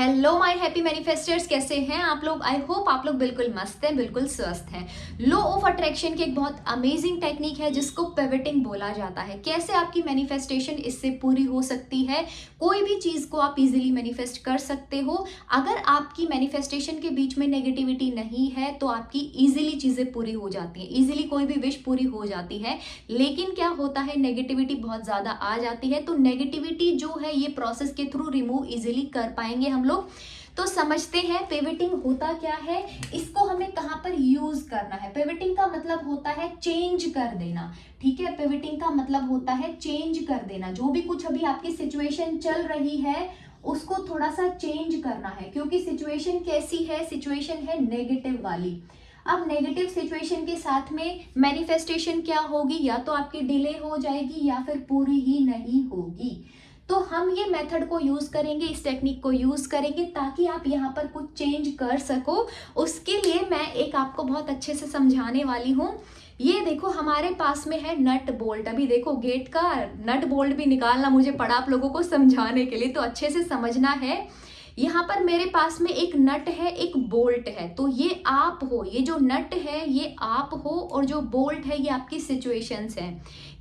Hello my happy मैनिफेस्टर्स, कैसे हैं आप लोग। आई होप आप लोग बिल्कुल मस्त हैं, बिल्कुल स्वस्थ हैं। लॉ ऑफ अट्रैक्शन की एक बहुत अमेजिंग टेक्निक है जिसको पिवटिंग बोला जाता है। कैसे आपकी मैनिफेस्टेशन इससे पूरी हो सकती है। कोई भी चीज़ को आप इजीली मैनिफेस्ट कर सकते हो। अगर आपकी मैनिफेस्टेशन के बीच में नेगेटिविटी नहीं है तो आपकी इजीली चीज़ें पूरी हो जाती हैं, इजीली कोई भी विश पूरी हो जाती है। लेकिन क्या होता है, नेगेटिविटी बहुत ज़्यादा आ जाती है, तो नेगेटिविटी जो है ये प्रोसेस के थ्रू रिमूव इजीली कर पाएंगे हम लोग। तो समझते हैं पिवटिंग होता क्या है, इसको हमें कहां पर यूज करना है। पिवटिंग का मतलब होता है चेंज कर देना। ठीक है, पिवटिंग का मतलब होता है चेंज कर देना। जो भी कुछ अभी आपकी सिचुएशन चल रही है उसको थोड़ा सा चेंज करना है, क्योंकि सिचुएशन कैसी है, सिचुएशन है नेगेटिव वाली। अब नेगेटिव सिचुएशन के साथ में मैनिफेस्टेशन क्या होगी, या तो आपकी डिले हो जाएगी या फिर पूरी ही नहीं होगी। तो हम ये मेथड को यूज करेंगे, इस टेक्निक को यूज करेंगे ताकि आप यहाँ पर कुछ चेंज कर सको। उसके लिए मैं एक आपको बहुत अच्छे से समझाने वाली हूँ। ये देखो हमारे पास में है नट बोल्ट। अभी देखो गेट का नट बोल्ट भी निकालना मुझे पड़ा आप लोगों को समझाने के लिए, तो अच्छे से समझना है। यहाँ पर मेरे पास में एक नट है, एक बोल्ट है, तो ये आप हो। ये जो नट है ये आप हो और जो बोल्ट है ये आपकी सिचुएशंस है।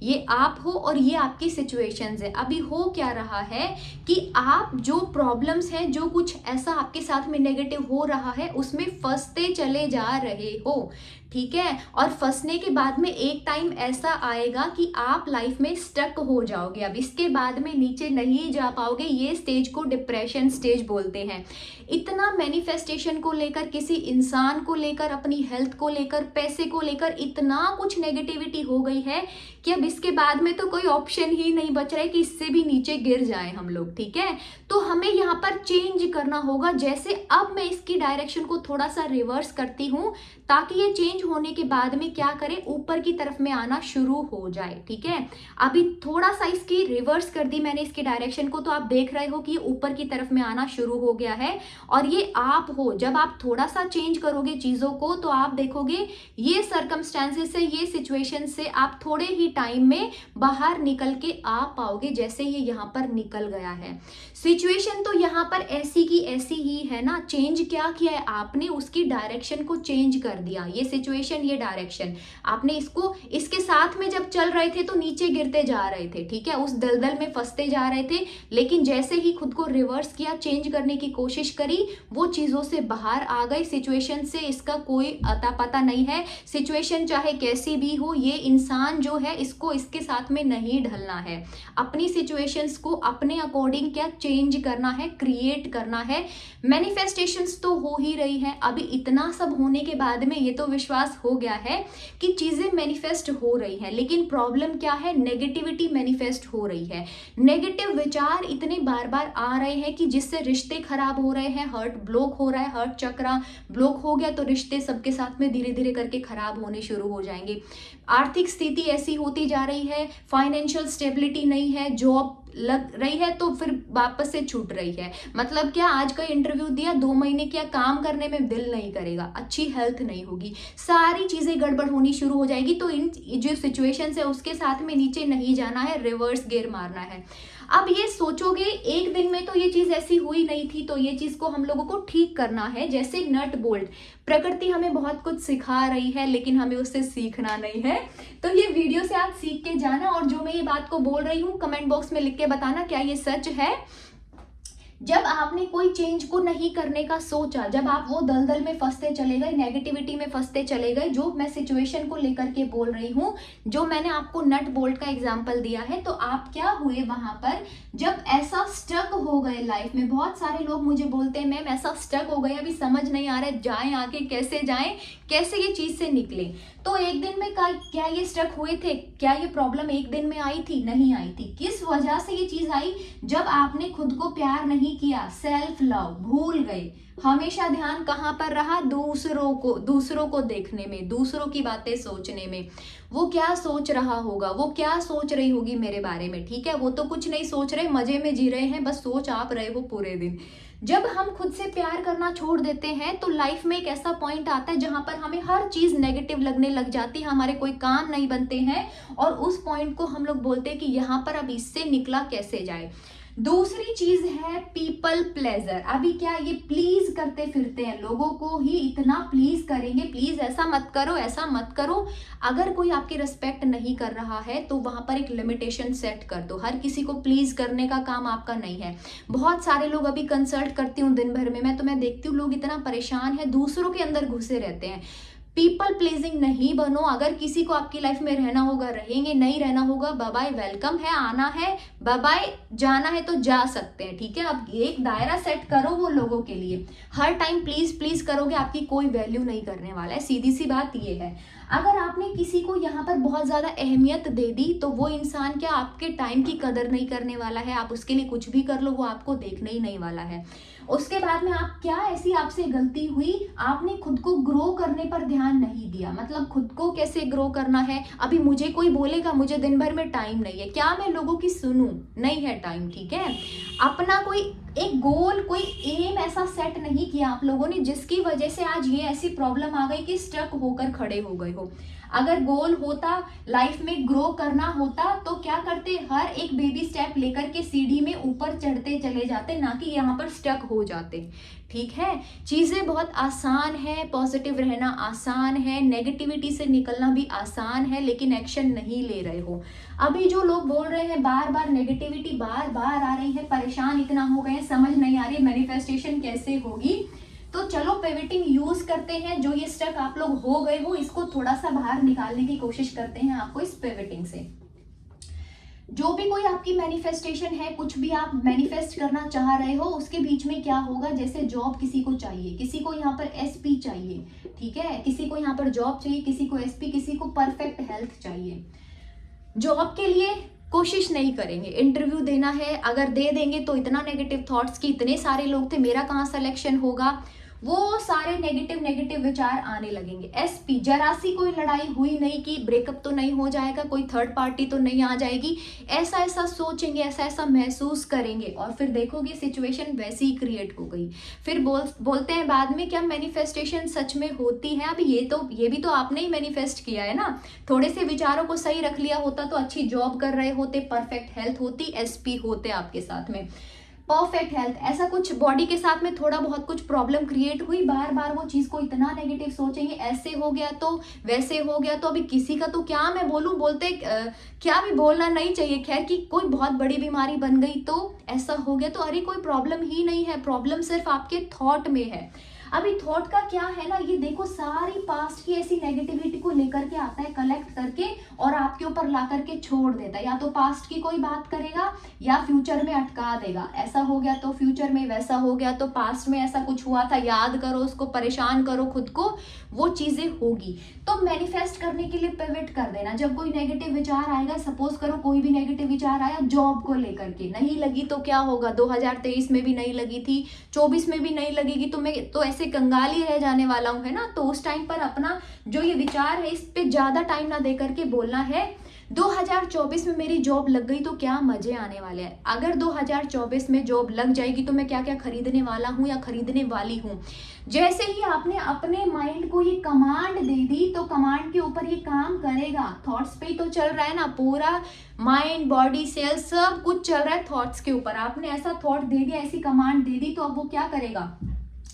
ये आप हो और ये आपकी सिचुएशंस है। अभी हो क्या रहा है कि आप जो प्रॉब्लम्स हैं, जो कुछ ऐसा आपके साथ में नेगेटिव हो रहा है उसमें फंसते चले जा रहे हो। ठीक है, और फंसने के बाद में एक टाइम ऐसा आएगा कि आप लाइफ में स्टक हो जाओगे। अब इसके बाद में नीचे नहीं जा पाओगे। ये स्टेज को डिप्रेशन स्टेज बोलते हैं। इतना मैनिफेस्टेशन को लेकर, किसी इंसान को लेकर, अपनी हेल्थ को लेकर, पैसे को लेकर इतना कुछ नेगेटिविटी हो गई है कि अब इसके बाद में तो कोई ऑप्शन ही नहीं बच रहा है कि इससे भी नीचे गिर जाए हम लोग। ठीक है, तो हमें यहाँ पर चेंज करना होगा। जैसे अब मैं इसकी डायरेक्शन को थोड़ा सा रिवर्स करती हूँ ताकि ये चेंज होने के बाद में क्या करे, ऊपर की तरफ में आना शुरू हो जाए। ठीक है, अभी थोड़ा सा इसकी रिवर्स कर दी मैंने इसकी डायरेक्शन को, तो आप देख रहे हो कि ये ऊपर की तरफ में आना शुरू हो गया है। और ये आप हो। जब आप थोड़ा सा चेंज करोगे चीजों को तो आप देखोगे ये सर्कमस्टेंसेस से, ये सिचुएशन से आप थोड़े ही टाइम में बाहर निकल के आ पाओगे, जैसे ये यहाँ पर निकल गया है। सिचुएशन तो यहाँ पर ऐसी की ऐसी ही है ना। चेंज क्या किया है आपने, उसकी डायरेक्शन को चेंज कर दिया। ये सिचुएशन, ये डायरेक्शन आपने इसको, इसके साथ में जब चल रहे थे तो नीचे गिरते जा रहे थे। ठीक है, उस दलदल में फंसते जा रहे थे, लेकिन जैसे ही खुद को रिवर्स किया, चेंज करने की कोशिश करी, वो चीजों से बाहर आ गई। सिचुएशन से इसका कोई अता पता नहीं है। सिचुएशन चाहे कैसी भी हो, ये इंसान जो है इसको इसके साथ में नहीं ढलना है। अपनी सिचुएशंस को अपने अकॉर्डिंग क्या चेंज करना है, क्रिएट करना है। मैनिफेस्टेशंस तो हो ही रही है। अभी इतना सब होने के बाद में ये तो विश्वास हो गया है कि चीजें मैनिफेस्ट हो रही है, लेकिन प्रॉब्लम क्या है, नेगेटिविटी मैनिफेस्ट हो रही है। नेगेटिव विचार इतने बार बार आ रहे हैं कि जिससे रिश्ते खराब हो रहे हैं, हर्ट ब्लॉक हो रहा है। हर्ट चक्र ब्लॉक हो गया तो रिश्ते सबके साथ में धीरे धीरे करके खराब होने शुरू हो जाएंगे। आर्थिक स्थिति ऐसी होती जा रही है, फाइनेंशियल स्टेबिलिटी नहीं है, जॉब लग रही है तो फिर वापस से छूट रही है। मतलब क्या, आज का इंटरव्यू दिया, 2 महीने किया, काम करने में दिल नहीं करेगा, अच्छी हेल्थ नहीं होगी, सारी चीजें गड़बड़ होनी शुरू हो जाएगी। तो इन जो सिचुएशन है उसके साथ में नीचे नहीं जाना है, रिवर्स गियर मारना है। अब ये सोचोगे एक दिन में तो ये चीज ऐसी हुई नहीं थी, तो ये चीज को हम लोगों को ठीक करना है। जैसे नट बोल्ट, प्रकृति हमें बहुत कुछ सिखा रही है लेकिन हमें उससे सीखना नहीं है। तो ये वीडियो से आप सीख के जाना, और जो मैं ये बात को बोल रही हूँ कमेंट बॉक्स में लिख के बताना क्या ये सच है। जब आपने कोई चेंज को नहीं करने का सोचा, जब आप वो दलदल में फंसते चले गए, नेगेटिविटी में फंसते चले गए, जो मैं सिचुएशन को लेकर के बोल रही हूँ, जो मैंने आपको नट बोल्ट का एग्जांपल दिया है, तो आप क्या हुए वहां पर, जब ऐसा स्टक हो गए लाइफ में। बहुत सारे लोग मुझे बोलते हैं मैम ऐसा स्टक हो गए, अभी समझ नहीं आ रहा है, जाएं आगे कैसे जाएं, कैसे ये चीज से निकले। तो एक दिन में क्या ये स्टक हुए थे, क्या ये प्रॉब्लम एक दिन में आई थी? नहीं आई थी। किस वजह से ये चीज आई? जब आपने खुद को प्यार नहीं किया, सेल्फ लव भूल गए। हमेशा ध्यान कहाँ पर रहा? दूसरों को देखने में, दूसरों की बातें सोचने में। वो क्या सोच रहा होगा, वो क्या सोच रही होगी मेरे बारे में। ठीक है, वो तो कुछ नहीं सोच रहे, मजे में जी रहे हैं, बस सोच आप रहे हो पूरे दिन। जब हम खुद से प्यार करना छोड़ देते हैं तो लाइफ में एक ऐसा पॉइंट आता है जहां पर हमें हर चीज नेगेटिव लगने लग जाती है, हमारे कोई काम नहीं बनते हैं, और उस पॉइंट को हम लोग बोलते हैं कि यहाँ पर अब इससे निकला कैसे जाए। दूसरी चीज है पीपल प्लेजर। अभी क्या ये प्लीज करते फिरते हैं, लोगों को ही इतना प्लीज करेंगे, प्लीज ऐसा मत करो, ऐसा मत करो। अगर कोई आपकी रिस्पेक्ट नहीं कर रहा है तो वहां पर एक लिमिटेशन सेट कर दो। हर किसी को प्लीज करने का काम आपका नहीं है। बहुत सारे लोग, अभी कंसल्ट करती हूँ दिन भर में मैं, तो मैं देखती हूँ लोग इतना परेशान है, दूसरों के अंदर घुसे रहते हैं। पीपल प्लीजिंग नहीं बनो। अगर किसी को आपकी लाइफ में रहना होगा रहेंगे, नहीं रहना होगा बाय बाय, वेलकम है, आना है बाय बाय, जाना है तो जा सकते हैं, ठीक है। अब एक दायरा सेट करो वो लोगों के लिए। हर टाइम प्लीज प्लीज करोगे, आपकी कोई वैल्यू नहीं करने वाला है, सीधी सी बात ये है। अगर आपने किसी को यहाँ पर बहुत ज्यादा अहमियत दे दी तो वो इंसान क्या आपके टाइम की कदर नहीं करने वाला है। आप उसके लिए कुछ भी कर लो, वो आपको देखने ही नहीं वाला है। उसके बाद में आप क्या, ऐसी आपसे गलती हुई, आपने खुद को ग्रो करने पर ध्यान नहीं दिया। मतलब खुद को कैसे ग्रो करना है। अभी मुझे कोई बोलेगा मुझे दिन भर में टाइम नहीं है, क्या मैं लोगों की सुनूं? नहीं है टाइम, ठीक है। अपना कोई एक गोल, कोई एम ऐसा सेट नहीं किया आप लोगों ने, जिसकी वजह से आज ये ऐसी प्रॉब्लम आ गई कि स्टक होकर खड़े हो गए हो। अगर गोल होता, लाइफ में ग्रो करना होता, तो क्या करते, हर एक बेबी स्टेप लेकर के सीढ़ी में ऊपर चढ़ते चले जाते, ना कि यहाँ पर स्टक हो जाते, ठीक है। चीजें बहुत आसान है, पॉजिटिव रहना आसान है, नेगेटिविटी से निकलना भी आसान है, लेकिन एक्शन नहीं ले रहे हो। अभी जो लोग बोल रहे हैं बार बार नेगेटिविटी बार बार आ रही है, परेशान इतना हो गए हैं, समझ नहीं आ रही मैनिफेस्टेशन कैसे होगी, तो चलो पिवटिंग यूज करते हैं। जो ये स्टक आप लोग हो गए हो, इसको थोड़ा सा बाहर निकालने की कोशिश करते हैं आपको इस पिवटिंग से। जो भी कोई आपकी मैनिफेस्टेशन है, कुछ भी आप मैनिफेस्ट करना चाह रहे हो, उसके बीच में क्या होगा, जैसे जॉब किसी को चाहिए, किसी को यहाँ पर एसपी चाहिए, ठीक है, किसी को यहाँ पर जॉब चाहिए, किसी को एसपी, किसी को परफेक्ट हेल्थ चाहिए। जॉब के लिए कोशिश नहीं करेंगे, इंटरव्यू देना है, अगर दे देंगे तो इतना नेगेटिव थॉट्स कि इतने सारे लोग थे, मेरा कहाँ सिलेक्शन होगा, वो सारे नेगेटिव नेगेटिव विचार आने लगेंगे। एसपी, जरा सी कोई लड़ाई हुई नहीं कि ब्रेकअप तो नहीं हो जाएगा, कोई थर्ड पार्टी तो नहीं आ जाएगी, ऐसा ऐसा सोचेंगे, ऐसा ऐसा महसूस करेंगे, और फिर देखोगे सिचुएशन वैसी ही क्रिएट हो गई। फिर बोलते हैं बाद में क्या मैनिफेस्टेशन सच में होती है। अभी ये भी तो आपने ही मैनिफेस्ट किया है ना। थोड़े से विचारों को सही रख लिया होता तो अच्छी जॉब कर रहे होते, परफेक्ट हेल्थ होती, एसपी होते आपके साथ में, परफेक्ट हेल्थ। ऐसा कुछ बॉडी के साथ में थोड़ा बहुत कुछ प्रॉब्लम क्रिएट हुई, बार बार वो चीज को इतना नेगेटिव सोचेंगे, ऐसे हो गया तो वैसे हो गया तो। अभी किसी का तो क्या मैं बोलूं, बोलते क्या भी बोलना नहीं चाहिए, खैर कि कोई बहुत बड़ी बीमारी बन गई तो ऐसा हो गया, तो अरे कोई प्रॉब्लम ही नहीं है, प्रॉब्लम सिर्फ आपके थॉट में है। अभी थॉट का क्या है ना, ये देखो सारी पास्ट की ऐसी नेगेटिविटी को लेकर के आता है, कलेक्ट करके और आपके ऊपर ला करके छोड़ देता है। या तो पास्ट की कोई बात करेगा या फ्यूचर में अटका देगा, ऐसा हो गया तो फ्यूचर में, वैसा हो गया तो पास्ट में ऐसा कुछ हुआ था, याद करो उसको, परेशान करो खुद को, वो चीजें होगी। तो मैनिफेस्ट करने के लिए पिवट कर देना। जब कोई नेगेटिव विचार आएगा, सपोज करो कोई भी नेगेटिव विचार आया जॉब को लेकर के, नहीं लगी तो क्या होगा, 2023 में भी नहीं लगी थी, 24 में भी नहीं लगेगी, तो मैं तो ऐसे कंगाली रह जाने वाला हूं, है ना। तो उस टाइम पर अपना जो ये विचार है, इस पे ज्यादा टाइम ना दे करके बोलना है 2024 में मेरी जॉब लग गई तो क्या मजे आने वाले हैं। अगर 2024 में जॉब लग जाएगी तो मैं क्या क्या खरीदने वाला हूं या खरीदने वाली हूं। जैसे ही आपने अपने माइंड को ये कमांड दे दी तो कमांड के ऊपर ये काम करेगा। थॉट्स पे ही तो चल रहा है ना, पूरा माइंड, बॉडी, सेल सब कुछ चल रहा है थॉट्स के ऊपर। आपने ऐसा थॉट दे दिया, ऐसी कमांड दे दी, तो अब वो क्या करेगा,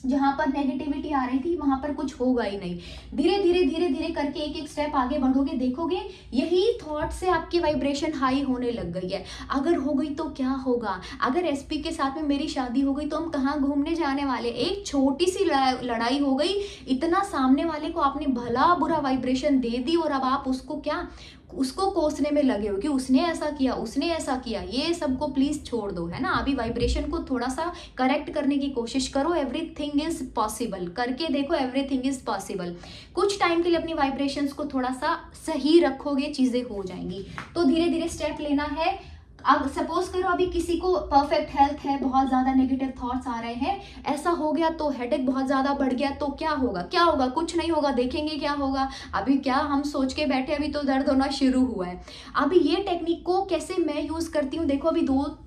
जहां पर नेगेटिविटी आ रही थी वहां पर कुछ होगा ही नहीं। धीरे धीरे धीरे धीरे करके एक एक स्टेप आगे बढ़ोगे, देखोगे यही थॉट से आपकी वाइब्रेशन हाई होने लग गई है। अगर हो गई तो क्या होगा, अगर एसपी के साथ में मेरी शादी हो गई तो हम कहाँ घूमने जाने वाले। एक छोटी सी लड़ाई हो गई, इतना सामने वाले को आपने भला बुरा वाइब्रेशन दे दी, और अब आप उसको क्या, उसको कोसने में लगे हो कि उसने ऐसा किया, उसने ऐसा किया। ये सबको प्लीज छोड़ दो, है ना। अभी वाइब्रेशन को थोड़ा सा करेक्ट करने की कोशिश करो। एवरीथिंग इज पॉसिबल करके देखो, एवरीथिंग इज पॉसिबल। कुछ टाइम के लिए अपनी वाइब्रेशंस को थोड़ा सा सही रखोगे, चीजें हो जाएंगी। तो धीरे धीरे स्टेप लेना है। अब सपोज करो अभी किसी को परफेक्ट हेल्थ है, बहुत ज्यादा नेगेटिव थॉट्स आ रहे हैं, ऐसा हो गया तो हेडेक बहुत ज्यादा बढ़ गया तो क्या होगा, क्या होगा, कुछ नहीं होगा, देखेंगे क्या होगा। अभी क्या हम सोच के बैठे, अभी तो दर्द होना शुरू हुआ है। अभी ये टेक्निक को कैसे मैं यूज करती हूँ देखो, अभी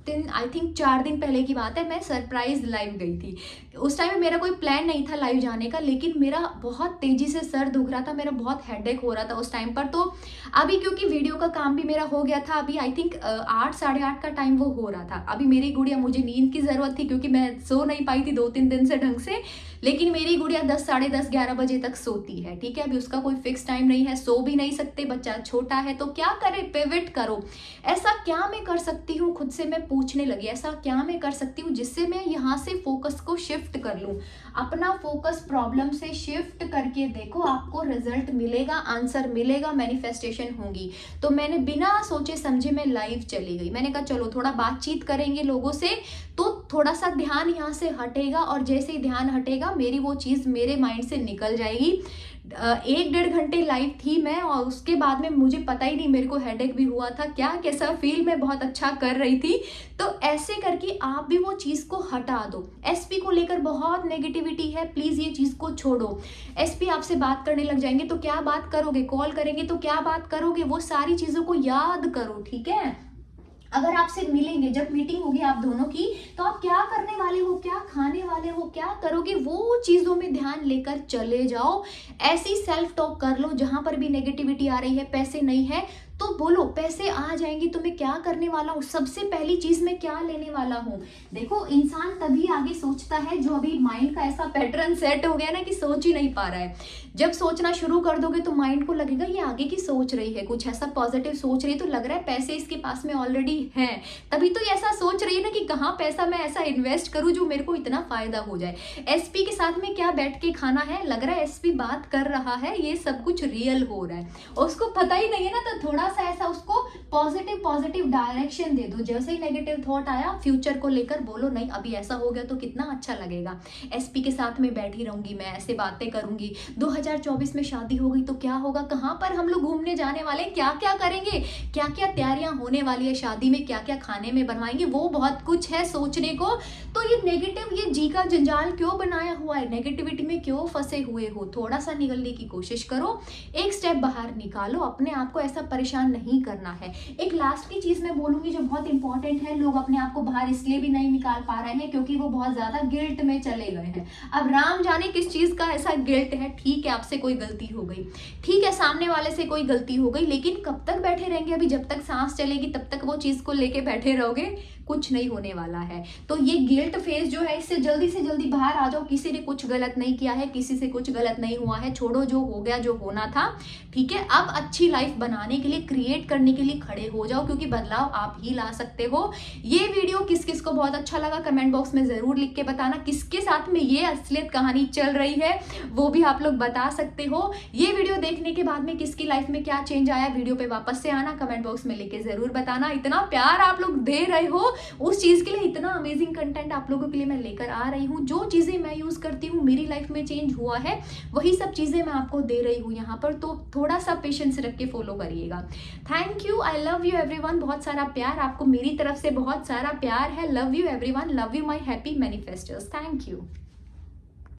दिन आई थिंक 4 दिन पहले की बात है, मैं सरप्राइज लाइव गई थी। उस टाइम में मेरा कोई प्लान नहीं था लाइव जाने का, लेकिन मेरा बहुत तेजी से सर दुख रहा था, मेरा बहुत हेडेक हो रहा था उस टाइम पर। तो अभी क्योंकि वीडियो का काम भी मेरा हो गया था, अभी आई थिंक 8 साढ़े 8 का टाइम वो हो रहा था। अभी मेरी गुड़िया, मुझे नींद की ज़रूरत थी क्योंकि मैं सो नहीं पाई थी 2-3 दिन से ढंग से, लेकिन मेरी गुड़िया 10 साढ़े 10 11 बजे तक सोती है, ठीक है। अभी उसका कोई फिक्स टाइम नहीं है, सो भी नहीं सकते, बच्चा छोटा है, तो क्या करे, पिवट करो। ऐसा क्या मैं कर सकती हूँ, खुद से मैं पूछने लगी, ऐसा क्या मैं कर सकती हूँ जिससे मैं यहाँ से फोकस को शिफ्ट कर लूँ। अपना फोकस प्रॉब्लम से शिफ्ट करके देखो, आपको रिजल्ट मिलेगा, आंसर मिलेगा, मैनिफेस्टेशन होगी। तो मैंने बिना सोचे समझे मैं लाइव चली गई। मैंने कहा चलो थोड़ा बातचीत करेंगे लोगों से, तो थोड़ा सा ध्यान यहाँ से हटेगा, और जैसे ही ध्यान हटेगा मेरी वो चीज़ मेरे माइंड से निकल जाएगी। 1-1.5 घंटे लाइव थी मैं, और उसके बाद में मुझे पता ही नहीं, मेरे को हेडेक भी हुआ था, क्या कैसा फील, मैं बहुत अच्छा कर रही थी। तो ऐसे करके आप भी वो चीज़ को हटा दो। एसपी को लेकर बहुत नेगेटिविटी है, प्लीज़ ये चीज़ को छोड़ो। एसपी आपसे बात करने लग जाएंगे तो क्या बात करोगे, कॉल करेंगे तो क्या बात करोगे, वो सारी चीज़ों को याद करो, ठीक है। अगर आपसे मिलेंगे, जब मीटिंग होगी आप दोनों की, तो आप क्या करने वाले हो, क्या खाने वाले हो, क्या करोगे, वो चीज़ों में ध्यान लेकर चले जाओ। ऐसी सेल्फ टॉक कर लो, जहां पर भी नेगेटिविटी आ रही है, पैसे नहीं है तो बोलो पैसे आ जाएंगे, तो मैं क्या करने वाला हूँ, सबसे पहली चीज मैं क्या लेने वाला हूँ। देखो इंसान तभी आगे सोचता है जो अभी माइंड का ऐसा पैटर्न सेट हो गया ना कि सोच ही नहीं पा रहा है। जब सोचना शुरू कर दोगे तो माइंड को लगेगा ये आगे की सोच रही है, कुछ ऐसा पॉजिटिव सोच रही है, तो लग रहा है पैसे इसके पास में ऑलरेडी है, तभी तो ये ऐसा सोच रही है ना कि कहाँ पैसा मैं ऐसा इन्वेस्ट करूँ जो मेरे को इतना फायदा हो जाए। एसपी के साथ में क्या बैठ के खाना है, लग रहा है एसपी बात कर रहा है, ये सब कुछ रियल हो रहा है, उसको पता ही नहीं है ना, तो थोड़ा सा ऐसा उसको पॉजिटिव डायरेक्शन दे दो। जैसे ही नेगेटिव थॉट आया फ्यूचर को लेकर बोलो नहीं अभी ऐसा हो गया तो कितना अच्छा लगेगा, एसपी के साथ में बैठी रहूंगी, मैं ऐसे बातें करूंगी, 2024 में शादी हो गई तो क्या होगा, कहाँ पर हम लोग घूमने जाने वाले, क्या क्या करेंगे, क्या क्या तैयारियां होने वाली है शादी में, क्या क्या खाने में बनवाएंगे, वो बहुत कुछ है सोचने को। तो ये नेगेटिव, ये जी का जंजाल क्यों बनाया हुआ है, नेगेटिविटी में क्यों फंसे हुए हो, थोड़ा सा निकलने की कोशिश करो, एक स्टेप बाहर निकालो, अपने आप को ऐसा परेशान नहीं करना है। एक लास्ट की चीज मैं बोलूंगी जो बहुत इंपॉर्टेंट है, लोग अपने आप को बाहर इसलिए भी नहीं निकाल पा रहे हैं क्योंकि वो बहुत ज्यादा गिल्ट में चले गए हैं। अब राम जाने किस चीज का ऐसा गिल्ट है, ठीक है आपसे कोई गलती हो गई, ठीक है सामने वाले से कोई गलती हो गई, लेकिन कब तक बैठे रहेंगे, अभी जब तक सांस चलेगी तब तक वो चीज को लेके बैठे रहोगे, कुछ नहीं होने वाला है। तो ये गिल्ट फेज जो है इससे जल्दी से जल्दी बाहर आ जाओ, किसी ने कुछ गलत नहीं किया है, किसी से कुछ गलत नहीं हुआ है, छोड़ो जो हो गया जो होना था, ठीक है। अब अच्छी लाइफ बनाने के लिए, क्रिएट करने के लिए खड़े हो जाओ, क्योंकि बदलाव आप ही ला सकते हो। ये वीडियो किस किस को बहुत अच्छा लगा कमेंट बॉक्स में जरूर लिख के बताना, किसके साथ में ये असलियत कहानी चल रही है वो भी आप लोग बता सकते हो। ये वीडियो देखने के बाद में किसकी लाइफ में क्या चेंज आया, वीडियो पे वापस से आना, कमेंट बॉक्स में लिख के जरूर बताना। इतना प्यार आप लोग दे रहे हो उस चीज के लिए, इतना अमेजिंग कंटेंट आप लोगों के लिए मैं लेकर आ रही हूँ, जो चीजें मैं यूज करती हूँ मेरी लाइफ में चेंज हुआ है, वही सब चीजें मैं आपको दे रही हूँ यहाँ पर, तो थोड़ा सा पेशेंस रख के फॉलो करिएगा। Thank you, I love you everyone, बहुत सारा प्यार आपको मेरी तरफ से, बहुत सारा प्यार है, love you everyone, love you my happy manifesters, thank you.